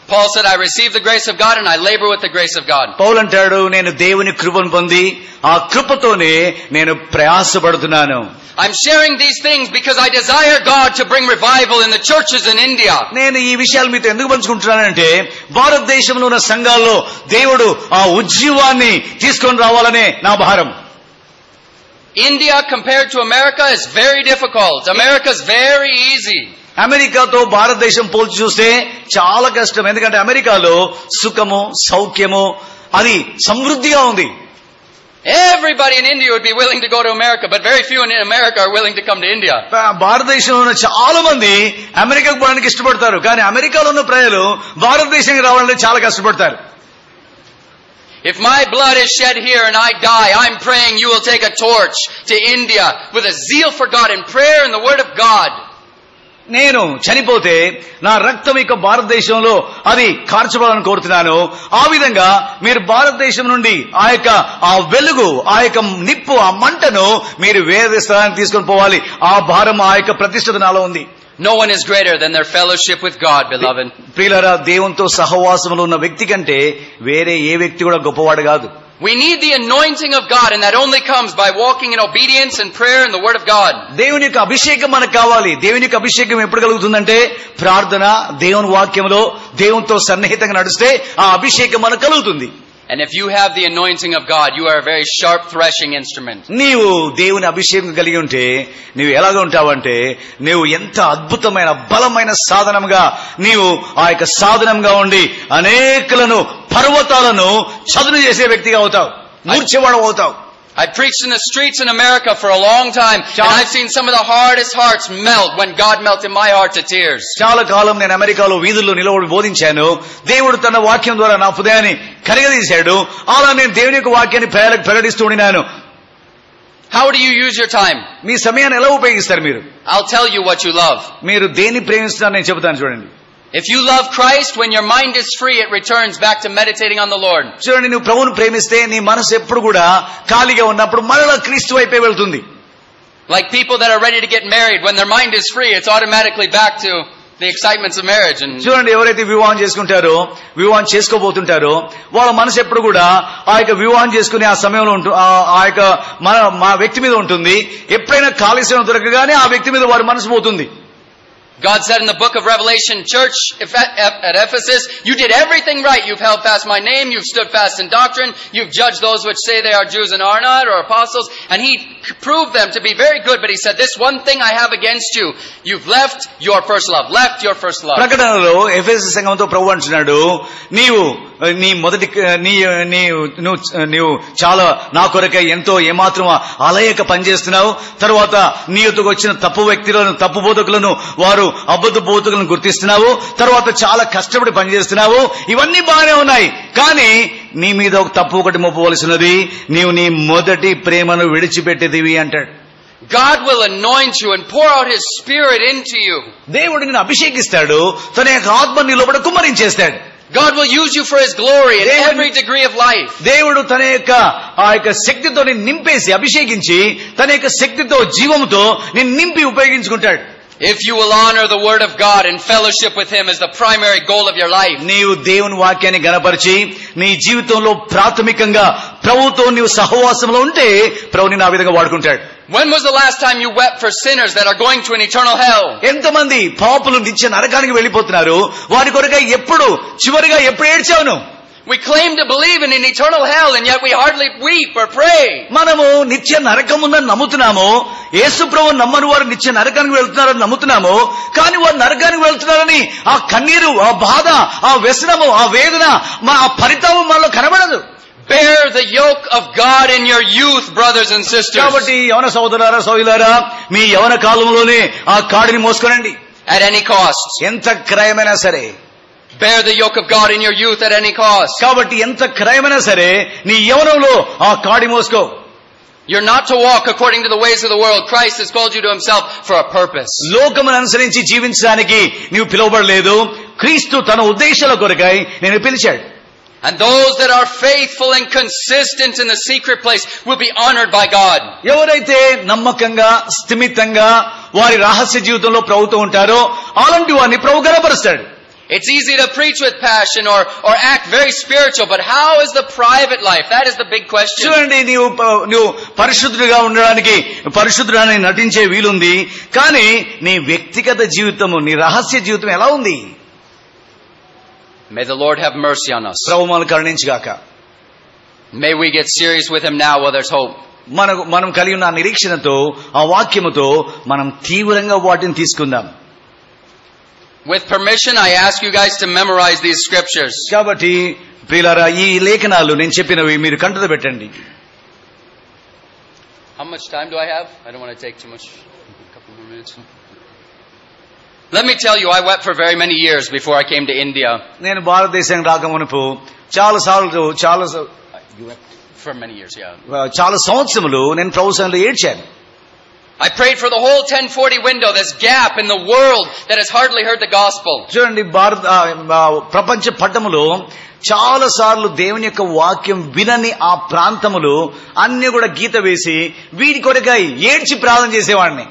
Paul said, I receive the grace of God and I labor with the grace of God. పౌలు అంటాడు, నేను దేవుని కృపను పొంది ఆ కృపతోనే నేను ప్రయాసపడుతున్నాను. I'm sharing these things because I desire God to bring revival in the churches in India. నేను ఈ విషయాలు మీతో ఎందుకు పంచుకుంటున్నానంటే, భారతదేశంలో ఉన్న సంఘాల్లో దేవుడు ఆ ఉజ్జీవాన్ని తీసుకొని రావాలనే నా భారం. India compared to America is very difficult. America is very easy. అమెరికాతో భారతదేశం పోల్చి చూస్తే చాలా కష్టం. ఎందుకంటే అమెరికాలో సుఖము, సౌఖ్యము, అది సమృద్ధిగా ఉంది. Everybody in India would be willing to go to America, but very few in America are willing to come to India. భారతదేశంలో ఉన్న చాలా మంది అమెరికాకు పోవడానికి ఇష్టపడతారు, కానీ అమెరికాలో ఉన్న ప్రజలు భారతదేశానికి రావాలంటే చాలా కష్టపడతారు. If my blood is shed here and I die, I'm praying you will take a torch to India with a zeal for God and prayer and the word of God. నేను చనిపోతే నా రక్తం ఇక భారతదేశంలో అది కార్చబడాలని కోరుతున్నాను. ఆ విధంగా మీరు భారతదేశం నుండి ఆ వెలుగు, ఆ యొక్క నిప్పు, ఆ మంటను మీరు వేరే స్థానానికి తీసుకొని పోవాలి. ఆ భారం, ఆ యొక్క ప్రతిష్టత నాలో ఉంది. No one is greater than their fellowship with God, beloved. ప్రియులారా, దేవునితో సహవాసంలో ఉన్న వ్యక్తి కంటే వేరే ఏ వ్యక్తి కూడా గొప్పవాడు కాదు. We need the anointing of God, and that only comes by walking in obedience and prayer and the word of God. దేవుని యొక్క అభిషేకం మనకు కావాలి. దేవుని యొక్క అభిషేకం ఎప్పుడు కలుగుతుందంటే ప్రార్థన, దేవుని వాక్యంలో దేవునితో సన్నిహితంగా నడిస్తే ఆ అభిషేకం మనకు కలుగుతుంది. And if you have the anointing of God, you are a very sharp threshing instrument. నీవు దేవుని అభిషేకం కలిగి ఉంటే నీవు ఎలాగ ఉంటావంటే, నీవు ఎంత అద్భుతమైన బలమైన సాధనంగా, నీవు ఆ యొక్క సాధనంగా ఉండి అనేకులను, పర్వతాలను చదును చేసే వ్యక్తిగా అవుతావు, మూర్ఛవాడు అవుతావు. I preached in the streets in America for a long time, and I've seen some of the hardest hearts melt when God melted my heart to tears. చాలా కాలం నేను అమెరికాలో వీధుల్లో నిలబడి బోధించాను. దేవుడు తన వాక్యం ద్వారా నా హృదయాన్ని కరగదీశాడు. అలా నేను దేవుని యొక్క వాక్యాన్ని ప్రకటిస్తూ ఉండినాను. How do you use your time? మీ సమయాన్ని ఎలా ఉపయోగిస్తారు మీరు? I'll tell you what you love. మీరు దేన్ని ప్రేమిస్తున్నారో నేను చెబుతాను చూడండి. If you love Christ, when your mind is free, it returns back to meditating on the Lord. చూడండి, నువ్వు ప్రభువును ప్రేమిస్తే నీ మనసు ఎప్పుడు కూడా ఖాళీగా ఉన్నప్పుడు మరలా క్రీస్తు వైపే వెళ్తుంది. Like people that are ready to get married, when their mind is free, it's automatically back to the excitements of marriage. And చూడండి, ఎవరైతే వివాహం చేసుకుంటారో, వివాహం చేసుకోబోతుంటారో, వాళ్ళ మనసు ఎప్పుడు కూడా ఆ యొక్క వివాహం చేసుకునే ఆ సమయంలో ఆ యొక్క మా వ్యక్తి మీద ఉంటుంది. ఎప్పుడైనా ఖాళీ సమయం దొరకగానే ఆ వ్యక్తి మీద వారి మనసు పోతుంది. God said in the book of Revelation, church at Ephesus, you did everything right. You've held fast my name. You've stood fast in doctrine. You've judged those which say they are Jews and are not, or apostles. And he proved them to be very good. But he said, this one thing I have against you. You've left your first love. Left your first love. ప్రకటనలో ఎఫెసు సంఘంతో ప్రభు అంటున్నాడు, నీవు నీ మొదటి నీవు చాలా నా కొరకై ఎంతో ఏమాత్రం అలయక పనిచేస్తున్నావు. తర్వాత నీ యొద్దకు వచ్చిన తప్పు వ్యక్తులను, తప్పు బోధకులను, వారు అబద్ధ బోధకులను గుర్తిస్తున్నావు. తర్వాత చాలా కష్టపడి పనిచేస్తున్నావు. ఇవన్నీ బాగానే ఉన్నాయి, కానీ నీ మీద ఒక తప్పు ఒకటి మోపవలసినది. నీవు నీ మొదటి ప్రేమను విడిచిపెట్టేదివి అంటాడు. God will anoint you and pour out His Spirit into you. దేవుడు నిన్ను అభిషేకిస్తాడు, తన యొక్క ఆత్మ నీ లోపల కుమ్మరించేస్తాడు. God will use you for His glory in every degree of life. దేవుడు తన యొక్క ఆ యొక్క శక్తితో నిన్ను నింపేసి, అభిషేకించి తన యొక్క శక్తితో, జీవముతో నిన్ను నింపి ఉపయోగించుకుంటాడు. If you will honor the word of God and fellowship with Him as the primary goal of your life. నీవు దేవుని వాక్యాన్ని గణపరిచి నీ జీవితంలో ప్రాథమికంగా ప్రభువుతో నీవు సహవాసంలో ఉంటే ప్రభు నిన్ను ఆ విధంగా వాడుకుంటాడు. When was the last time you wept for sinners that are going to an eternal hell? ఎంతమంది పాపులు నిత్య నరకానికి వెళ్ళిపోతున్నారు, వారి కొరకై ఎప్పుడు ఏడ్చావును? We claim to believe in an eternal hell and yet we hardly weep or pray. మనము నిత్య నరకం ఉందని నమ్ముతున్నాము. యేసు ప్రభువు నమ్మని వారు నిత్య నరకానికి వెళ్తున్నారని నమ్ముతున్నాము. కానీ వారు నరకానికి వెళ్తున్నారని ఆ కన్నీరు, ఆ బాధ, ఆ వ్యసనము, ఆ వేదన, ఆ పరితాపం మనలో కనబడదు. Bear the yoke of God in your youth, brothers and sisters. కాబట్టి యవన సోదరులారా, మీ యవన కాలంలోనే ఆ కాడిని మోసుకొనండి. At any cost. ఎంత క్రయమైనా సరే. Bear the yoke of God in your youth at any cost. కాబట్టి ఎంత క్రయమైనా సరే నీ యవనంలో ఆ కాడి మోసుకో. You're not to walk according to the ways of the world. Christ has called you to Himself for a purpose. లోకమును అనుసరించి జీవించడానికి నీవు పిలువబడలేదు. క్రీస్తు తన ఉద్దేశాల కొరకై నేను పిలిచాడు. And those that are faithful and consistent in the secret place will be honored by God. ఎవరైతే నమ్మకంగా, స్థిమితంగా వారి రహస్య జీవితంలో ప్రభుతో ఉంటారో అలాంటి వారిని ప్రభు గణపరుస్తాడు. It's easy to preach with passion or act very spiritual, but how is the private life? That is the big question. చూడండి, నువ్వు పరిశుద్ధుడిగా ఉండడానికి పరిశుద్ధుడని నటించే వీలుంది, కానీ నీ వ్యక్తిగత జీవితము, నీ రహస్య జీవితం ఎలా ఉంది? May the Lord have mercy on us. ప్రభువు మనల్ని కరుణించుగాక. May we get serious with him now while there's hope. మనం కలిగి ఉన్న నిరీక్షణతో, ఆ వాక్యముతో మనం తీవ్రంగా వాటిని తీసుకుందాం. With permission, I ask you guys to memorize these scriptures. కాబట్టి ప్రియులారా, ఈ లేఖనాలు నేను చెప్పినవి మీరు కంటత పెట్టండి. How much time do I have? I don't want to take too much. A couple more minutes. Let me tell you, I wept for very many years before I came to India. నేను భారతదేశానికి రాకమునుపు For many years, yeah. చాలా సంవత్సరములు నేను ప్రభుత్వంలో ఏడ్చాను. I prayed for the whole 1040 window, this gap in the world that has hardly heard the gospel. చూడండి, ప్రపంచ పట్టములో చాలా సార్లు దేవుని యొక్క వాక్యం వినని ఆ ప్రాంతములు అన్ని కూడా గీత వేసి వీటి కొరకై ఏడ్చి ప్రార్థన చేసేవాడిని.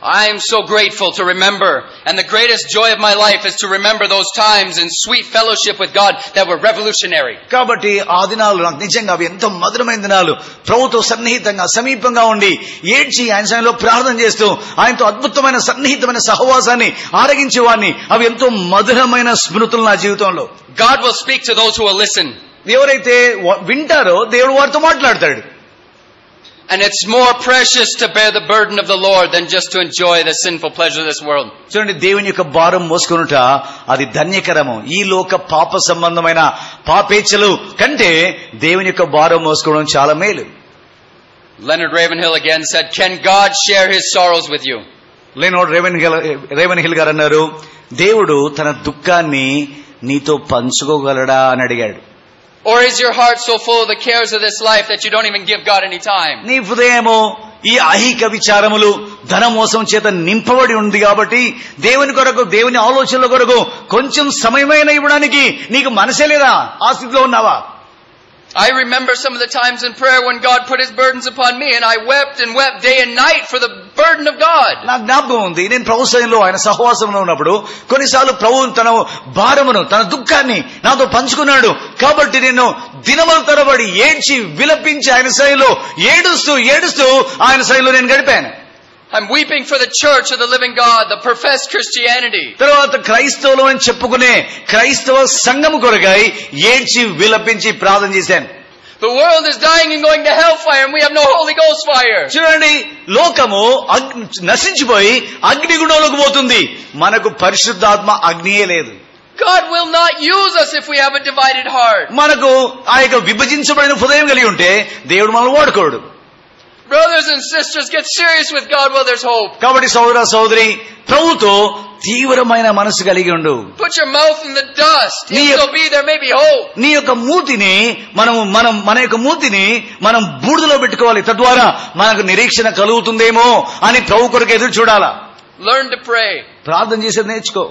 I am so grateful to remember, and the greatest joy of my life is to remember those times in sweet fellowship with God that were revolutionary. కాబట్టి ఆ దినాలు నాకు నిజంగా అవి ఎంతో మధురమైన దినాలు, ప్రభుతో సన్నిహితంగా సమీపంగా ఉండి ఏడ్చి ఆయన సన్నిధిలో ప్రార్థన చేస్తూ ఆయనతో అద్భుతమైన సన్నిహితమైన సహవాసాన్ని ఆరగించేవాడిని. అవి ఎంతో మధురమైన స్మృతులు నా జీవితంలో. God will speak to those who will listen. ఎవరైతే వింటారో దేవుడు వారితో మాట్లాడతాడు. And it's more precious to bear the burden of the Lord than just to enjoy the sinful pleasure of this world. చూడండి, దేవుని యొక్క భారం మోసుకొనుట అది ధన్యకరము. ఈ లోక పాప సంబంధమైన పాపేచ్ఛలు కంటే దేవుని యొక్క భారం మోసుకోవడం చాలా మేలు. Leonard Ravenhill again said, "Can God share his sorrows with you?" లేనోడ్ రేవెన్హిల్ గారు అన్నారు, దేవుడు తన దుఃఖాన్ని నీతో పంచుకోగలడా అని అడిగాడు. Or is your heart so full of the cares of this life that you don't even give God any time? నీ హృదయము ఈ ఐహిక విచారములు ధన మోసం చేత నింపబడి ఉంది కాబట్టి దేవుని కొరకు, దేవుని ఆలోచనల కొరకు కొంచెం సమయమైన ఇవ్వడానికి నీకు మనసే లేదా? ఆ స్థితిలో ఉన్నావా? I remember some of the times in prayer when God put his burdens upon me and I wept and wept day and night for the burden of God. నా జ్ఞాపకం ఉంది, నేను ప్రభు సన్నిధిలో ఆయన సహవాసంలో ఉన్నప్పుడు కొన్నిసార్లు ప్రభువు తన భారమును, తన దుఃఖాన్ని నాతో పంచుకున్నాడు. కాబట్టి నేను దినముల తరబడి ఏడ్చి విలపించి ఆయన సన్నిధిలో ఏడుస్తూ ఆయన సన్నిధిలో నేను గడిపాను. I'm weeping for the church of the living God, the professed Christianity. తర్వాత క్రైస్తవులు అని చెప్పుకునే క్రైస్తవ సంఘము కొరకై ఏడ్చి విలపించి ప్రార్థన చేశాను. The world is dying and going to hellfire and we have no Holy Ghost fire. చూడండి, లోకము నశించిపోయి అగ్నిగుండంలోకి పోతుంది, మనకు పరిశుద్ధాత్మ అగ్నియే లేదు. God will not use us if we have a divided heart. మనకు ఆ యొక్క విభజించబడిన హృదయం కలిగి ఉంటే దేవుడు మనల్ని వాడుకోడు. Brothers and sisters, get serious with God while there's hope. కాబట్టి సోదర సోదరి, ప్రభుతో తీవ్రమైన మనసు కలిగి ఉండు. Put your mouth in the dust. If so be there may be hope. నీ యొక్క మూతిని మన యొక్క మూతిని మనం బూడిదలో పెట్టుకోవాలి. తద్వారా మనకు నిరీక్షణ కలుగుతుందేమో అని ప్రభు కొరకు ఎదురు చూడాలా. Learn to pray. ప్రార్థన చేసేది నేర్చుకో.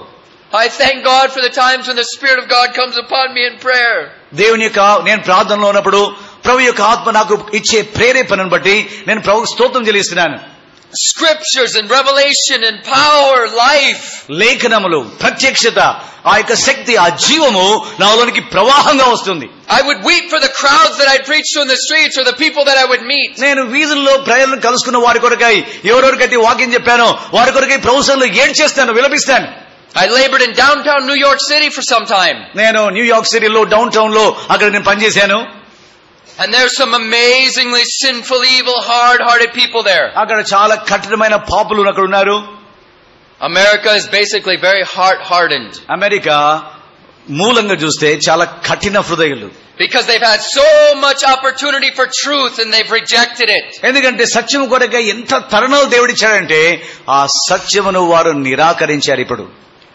I thank God for the times when the Spirit of God comes upon me in prayer. దేవుని యొక్క నేను ప్రార్థనలో ఉన్నప్పుడు ప్రభు యొక్క ఆత్మ నాకు ఇచ్చే ప్రేరేపణను బట్టి నేను ప్రభుకు స్తోత్రం చెల్లిస్తున్నాను. Scriptures and revelation and power, life. లేఖనములు, ప్రత్యక్షత, ఆ యొక్క శక్తి, ఆ జీవము నాలోనికి ప్రవాహంగా వస్తుంది. I would weep for the crowds that I'd preach to in the streets or the people that I would meet. నేను వీధుల్లో ప్రజలను కలుసుకున్న వారి కొరకై, ఎవరెవరికైతే వాక్యం చెప్పానో వారి కొరకై ప్రభు సన్నిధిలో ఏడ్చేస్తాను, విలపిస్తాను. I labored in downtown New York City for some time. నేను న్యూయార్క్ సిటీలో డౌన్ టౌన్ లో అక్కడ నేను పనిచేశాను. And there's some amazingly sinful, evil, hard-hearted people there. అక్కడ చాలా కఠినమైన పాపులు అక్కడ ఉన్నారు. America is basically very heart-hardened. America మూలంగా చూస్తే చాలా కఠిన హృదయులు. Because they've had so much opportunity for truth and they've rejected it. ఎందుకంటే సత్యము కొరకై ఎంత తరుణాలు దేవుడిచ్చాడంటే ఆ సత్యమును వారు నిరాకరించారు ఇప్పుడు.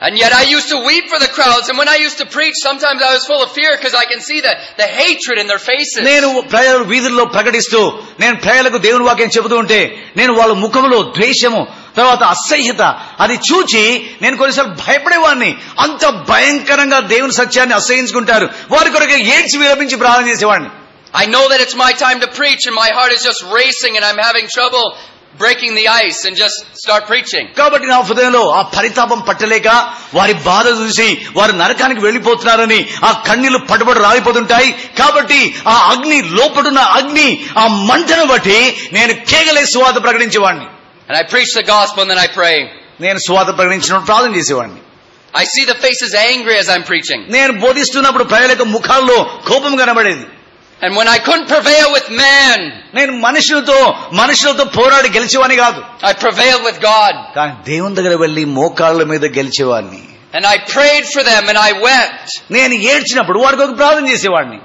And yet I used to weep for the crowds, and when I used to preach, sometimes I was full of fear because I can see the hatred in their faces. నేను ప్రజల వీధుల్లో ప్రకటిస్తూ నేను ప్రజలకు దేవుని వాక్యం చెబుతూ ఉంటే నేను వాళ్ళ ముఖంలో ద్వేషము, తర్వాత అసహ్యత అది చూచి నేను కొన్నిసార్లు భయపడేవాడిని. అంత భయంకరంగా దేవుని సత్యాన్ని అసహ్యించుకుంటారు. వారి కొరకు ఏడ్చి విలపించి ప్రార్థన చేసేవాడిని. I know that it's my time to preach and my heart is just racing and I'm having trouble breaking the ice and just start preaching. కాబట్టి నా హృదయంలో ఆ పరితాపం పట్టలేక వారి బాధ చూసి వారు నరకానికి వెళ్లిపోతున్నారని ఆ కన్నీళ్లు పటపట రాలిపోతుంటాయి. కాబట్టి ఆ అగ్ని లోపడున్న అగ్ని ఆ మంటను బట్టి నేను కేగలే సువార్త ప్రకటించేవాడిని. And I preach the gospel and then I pray. నేను సువార్త ప్రకటించినప్పుడు ప్రార్థన చేసేవాడిని. I see the faces angry as I'm preaching. నేను బోధిస్తున్నప్పుడు ప్రజలకు ముఖాల్లో కోపం కనబడేది. And when I couldn't prevail with man, నేను మనుషులతో పోరాడి గెలిచేవాని కాదు. I prevailed with God. కానీ దేవుని దగ్గర వెళ్లి మోకాళ్ళ మీద గెలిచేవాడిని. And I prayed for them and I wept. నేను ఏడ్చినప్పుడు వారికి ఒక ప్రార్థన చేసేవాడిని.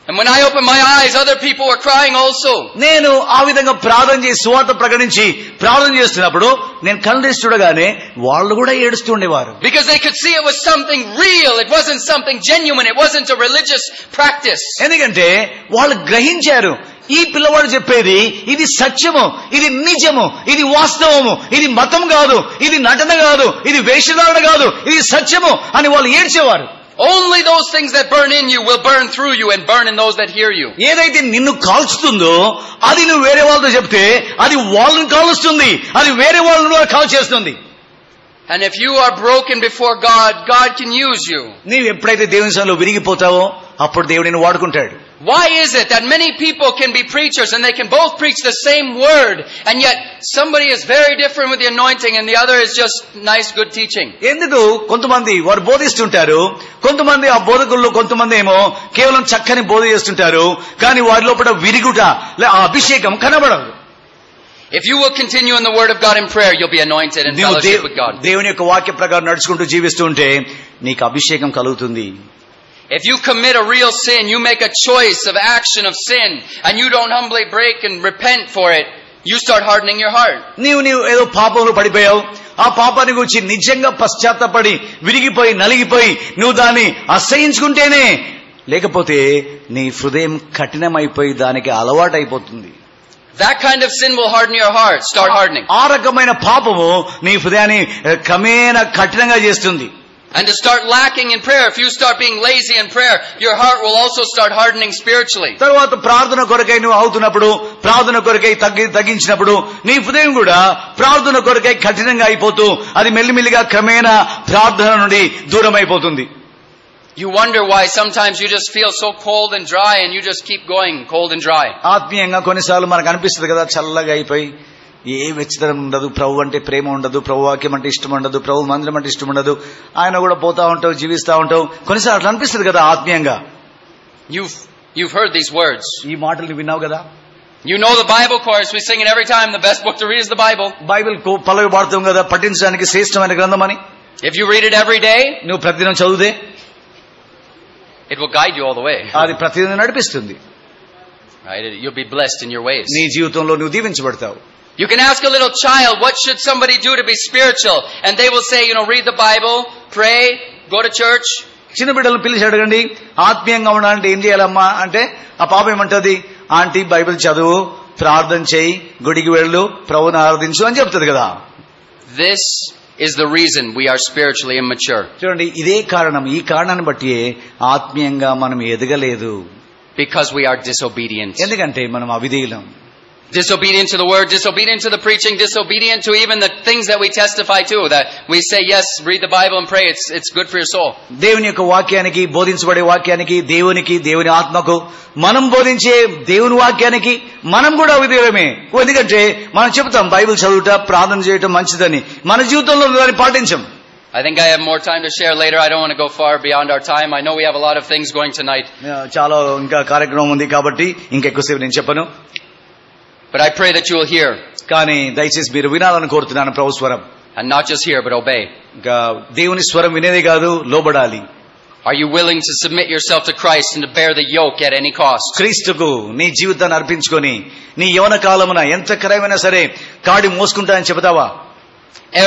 And when I opened my eyes, other people were crying also. నేను ఆ విధంగా ప్రార్థన చేసి సువార్త ప్రకటించి ప్రార్థన చేస్తున్నప్పుడు నేను కళ్ళు చూడగానే వాళ్ళు కూడా ఏడుస్తూ ఉండేవారు. Because they could see it was something real. It wasn't something genuine. It wasn't a religious practice. ఎందుకంటే వాళ్ళు గ్రహించారు ఈ పిల్లవాడు చెప్పేది ఇది సత్యము, ఇది నిజము, ఇది వాస్తవము, ఇది మతం కాదు, ఇది నటన కాదు, ఇది వేషధారణ కాదు, ఇది సత్యము అని వాళ్ళు ఏడ్చేవారు. Only those things that burn in you will burn through you and burn in those that hear you. ఏదైతే నిన్ను కాల్చుతుందో అది నువ్వు వేరే వాళ్ళతో చెప్తే అది వాళ్ళని కాలుస్తుంది, అది వేరే వాళ్ళని కాల్చేస్తుంది. And if you are broken before God, God can use you. నీవు ఎప్పుడైతే దేవుని సన్నిధిలో విరిగిపోతావో అప్పుడు దేవుడు నిన్ను వాడుకుంటాడు. Why is it that many people can be preachers and they can both preach the same word and yet somebody is very different with the anointing and the other is just nice good teaching? ఎందుకు కొంతమంది వారు బోధిస్తుంటారు, కొంతమంది ఆ బోధకుల్లో కొంతమంది ఏమో కేవలం చక్కని బోధ చేస్తుంటారు, కానీ వారి లోపల విరుగుట ఆ అభిషేకం కనబడదు. If you will continue in the word of God in prayer, you'll be anointed in fellowship with God. దేవుని యొక్క వాక్య ప్రకారం నడుచుకుంటూ జీవిస్తూ ఉంటే నీకు అభిషేకం కలుగుతుంది. If you commit a real sin, you make a choice of action of sin, and you don't humbly break and repent for it, you start hardening your heart. నీవు ఏదో పాపంలో పడిపోయావు, ఆ పాపాన్ని గురించి నిజంగా పశ్చాత్తపడి విరిగిపోయి నలిగిపోయి నువ్వు దాన్ని అసహించుకుంటేనే, లేకపోతే నీ హృదయం కఠినమైపోయి దానికి అలవాటైపోతుంది. That kind of sin will harden your heart. Start hardening. ఆ రకమైన పాపము నీ హృదయాన్ని క్రమేణా కఠినంగా చేస్తుంది. And to start lacking in prayer, if you start being lazy in prayer, your heart will also start hardening spiritually. తర్వాత ప్రార్థన కొరకై నువ్వు అవుతున్నప్పుడు, ప్రార్థన కొరకై తగ్గించినప్పుడు నీ హృదయం కూడా ప్రార్థన కొరకై కఠినంగా అయిపోతూ అది మెల్లిమెల్లిగా క్రమేణా ప్రార్థన నుండి దూరం అయిపోతుంది. You wonder why sometimes you just feel so cold and dry and you just keep going cold and dry. ఆత్మీయంగా కొన్నిసార్లు మనకు అనిపిస్తుంది కదా, చల్లగా అయిపోయి ఏ వెచ్చదనం ఉండదు, ప్రభు అంటే ప్రేమ ఉండదు, ప్రభు వాక్యం అంటే ఇష్టం ఉండదు, ప్రభు మందిరం అంటే ఇష్టం ఉండదు, ఆయన కూడా పోతా ఉంటావు, జీవిస్తా ఉంటావు. కొన్నిసార్లు అట్లా అనిపిస్తుంది కదా ఆత్మీయంగా. You've heard these words. ఈ మాటలు విన్నావు కదా. You know the Bible chorus, we sing it every time. The best book to read is the Bible. Bible పల్లవి పాడుతాం కదా, పఠించడానికి శ్రేష్టమైన గ్రంథం అని. If you read it every day, నువ్వు ప్రతిదినం చదివితే it will guide you all the way. అది ప్రతిదినం నడిపిస్తుంది. Right? You'll be blessed in your ways. నీ జీవితంలో నువ్వు దీవించబడతావు. You can ask a little child, what should somebody do to be spiritual? And they will say, read the Bible, pray, go to church. చిన్న బిడ్డలను పిలిచి అడగండి, ఆత్మీయంగా ఉండాలంటే ఏం చేయాలమ్మా అంటే ఆ పాప ఏమంటది, ఆంటీ బైబిల్ చదువు, ప్రార్థన చేయి, గుడికి వెళ్ళు, ప్రభువుని ఆరాధించు అని చెప్తుంది కదా. This is the reason we are spiritually immature. చూడండి, ఇదే కారణం, ఈ కారణాన్ని బట్టి ఆత్మీయంగా మనం ఎదగలేదు. Because we are disobedient. ఎందుకంటే మనం అవిధేయులం. Disobedient to the word, disobedient to the preaching, disobedient to even the things that we testify to. That we say, yes, read the Bible and pray. It's good for your soul. దేవుని యొక్క వాక్యానికి, బోధించబడే వాక్యానికి, దేవుని ఆత్మకు, మనం బోధించే దేవుని వాక్యానికి మనం కూడా అవిధేయులమే. ఎందుకంటే మనం చెప్తాం బైబిల్ చదువుట, ప్రార్థన చేయటం మంచిదని, మన జీవితంలో దాన్ని పాటించం. I think I have more time to share later. I don't want to go far beyond our time. I know we have a lot of things going tonight. చాలా ఇంకా కార్యక్రమం ఉంది కాబట్టి ఇంకెక్కువసేపు నేను చెప్పను. But I pray that you will hear. కానీ దయచేసి మీరు వినాలని కోరుతున్నాను ప్రభు స్వరం. And not just hear, but obey. ఇంకా దేవుని స్వరం వినేదే కాదు, లోబడాలి. Are you willing to submit yourself to Christ and to bear the yoke at any cost? క్రీస్తుకు నీ జీవితాన్ని అర్పించుకొని నీ యవన కాలమున ఎంత కరమైనా సరే కాడి మోసుకుంటానని చెబుతావా?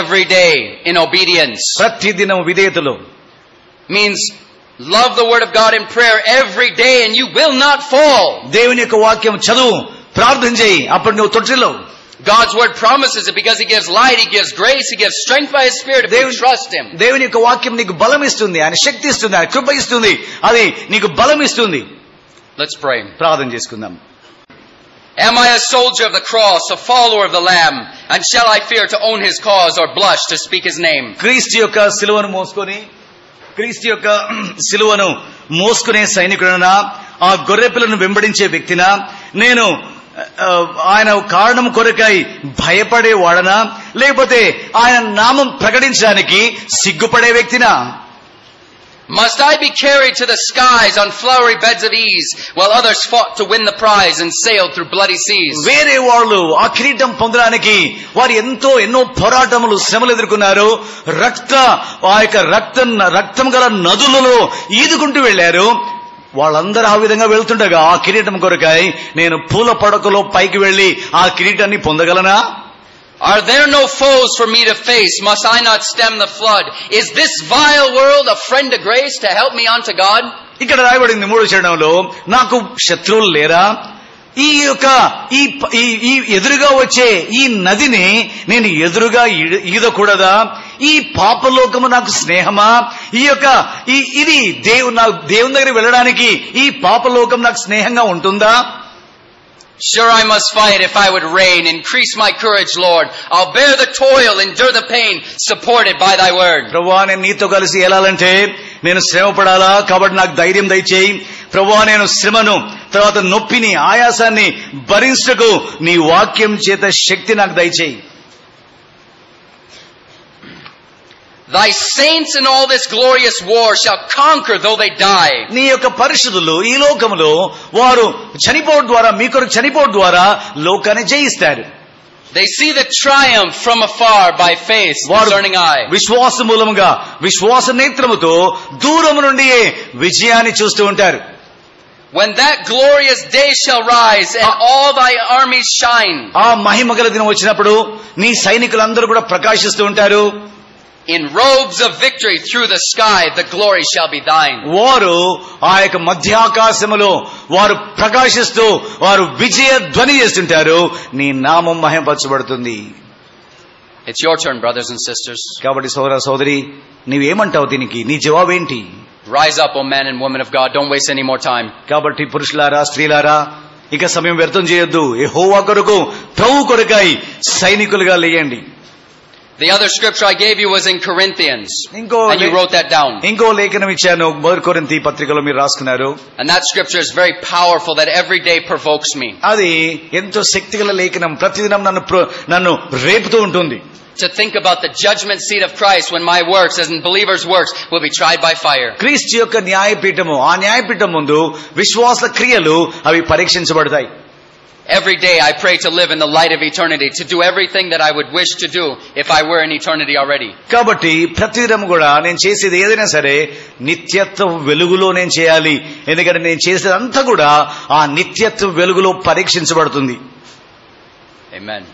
Every day in obedience. ప్రతిదినం విధేయతలో means love the word of God in prayer every day and you will not fall. దేవుని యొక్క వాక్యం చదువు, ప్రార్థన చేయి, అప్పుడు నువ్వు తొట్టిలో. God's word promises it because He gives light, He gives grace, He gives strength by His Spirit if you trust Him. దేవుని యొక్క వాక్యం నీకు బలం ఇస్తుంది, ఆయన శక్తి ఇస్తుంది, ఆయన కృప ఇస్తుంది, అది నీకు బలం ఇస్తుంది. Let's pray. ప్రార్థన చేసుకుందాం. Am I a soldier of the cross, a follower of the Lamb? And shall I fear to own his cause or blush to speak his name? క్రీస్తు యొక్క సిలువను మోసుకునే సైనికుడనా, ఆ గొర్రెపిల్లను వెంబడించే వ్యక్తినా, నేను ఆయన కారణం కొరకై భయపడేవాడనా, లేకపోతే ఆయన నామం ప్రకటించడానికి సిగ్గుపడే వ్యక్తినా? Must I be carried to the skies on flowery beds of ease, while others fought to win the prize and sailed through bloody seas? వేరే వాళ్ళు ఆ కిరీటం పొందడానికి వారు ఎన్నో పోరాటములు, శ్రమలు ఎదుర్కొన్నారు. రక్తం గల నదులలో ఈదుకుంటూ వెళ్లారు. వాళ్ళందరూ ఆ విధంగా వెళ్తుండగా ఆ కిరీటం కొరకై నేను పూల పడకలో పైకి వెళ్లి ఆ కిరీటాన్ని పొందగలనా? Are there no foes for me to face? Must I not stem the flood? Is this vile world a friend to grace to help me unto God? ఇక్కడ రాయబడింది 3వ చరణంలో, నాకు శత్రువులు లేరా? ఈ ఎదురుగా వచ్చే ఈ నదిని నేను ఎదురుగా ఈదకూడదా? ఈ పాపలోకము నాకు స్నేహమా? ఇది దేవుని దగ్గర వెళ్ళడానికి ఈ పాపలోకం నాకు స్నేహంగా ఉంటుందా? Sure I must fight if I would reign. Increase my courage, Lord. I'll bear the toil, endure the pain, supported by thy word. ప్రభువా, నేను నీతో కలిసి ఎలాలంటే నేను శ్రమ పడాలా, కాబట్టి నాకు ధైర్యం దయచేయి. ప్రభువా, నేను శ్రమను, తర్వాత నొప్పిని, ఆయాసాన్ని భరించకు నీ వాక్యం చేత శక్తి నాకు దయచేయి. Thy saints in all this glorious war shall conquer though they die. నీ యొక్క పరిశుద్ధులు ఈ లోకములో వారు చనిపోవడం ద్వారా, మీ కొరకు చనిపోవడం ద్వారా లోకాన్ని జయిస్తారు. They see the triumph from afar by faith, discerning eye. విశ్వాస మూలముగా, విశ్వాస నేత్రముతో దూరము నుండి విజయాన్ని చూస్తూ ఉంటారు. When that glorious day shall rise and all thy armies shine. ఆ మహిమగల దినం వచ్చినప్పుడు నీ సైనికులందరూ కూడా ప్రకాశిస్తూ ఉంటారు. In robes of victory through the sky, the glory shall be thine. వారు ఆ యొక్క మధ్యాకాశములో వారు ప్రకాశిస్తూ వారు విజయ ధ్వని చేస్తుంటారు. నీ నామం మహిమపరచబడుతుంది. It's your turn, brothers and sisters. కాబట్టి సోదర సోదరి, నీవేమంటావు దీనికి? నీ జవాబేంటి? Rise up, O men and women of God. Don't waste any more time. కాబట్టి పురుషులారా, స్త్రీలారా, ఇక సమయం వ్యర్థం చేయొద్దు. యెహోవా కొరకు, ప్రభు కొరకై సైనికులుగా లేయండి. The other scripture I gave you was in Corinthians, and you wrote that down. ఇంకో లేఖనం ఇచ్చాను, 1 కొరింథీ పత్రికలో మీరు రాసుకున్నారు. And that scripture is very powerful, that every day provokes me. అది ఎంతో శక్తిగల లేఖనం, ప్రతిదినం నన్ను రేపుతూ ఉంటుంది. To think about the judgment seat of Christ when my works, as in believers' works, will be tried by fire. క్రీస్తు యొక్క న్యాయపీఠము, ఆ న్యాయపీఠం ముందు విశ్వాస క్రియలు అవి పరీక్షించబడతాయి. Every day I pray to live in the light of eternity, to do everything that I would wish to do if I were in eternity already. కాబట్టి ప్రతిదినం కూడా నేను చేసేది ఏదైనా సరే నిత్యత్వ వెలుగులో నేను చేయాలి. ఎందుకంటే నేను చేసేదంతా కూడా ఆ నిత్యత్వ వెలుగులో పరీక్షించబడుతుంది. Amen.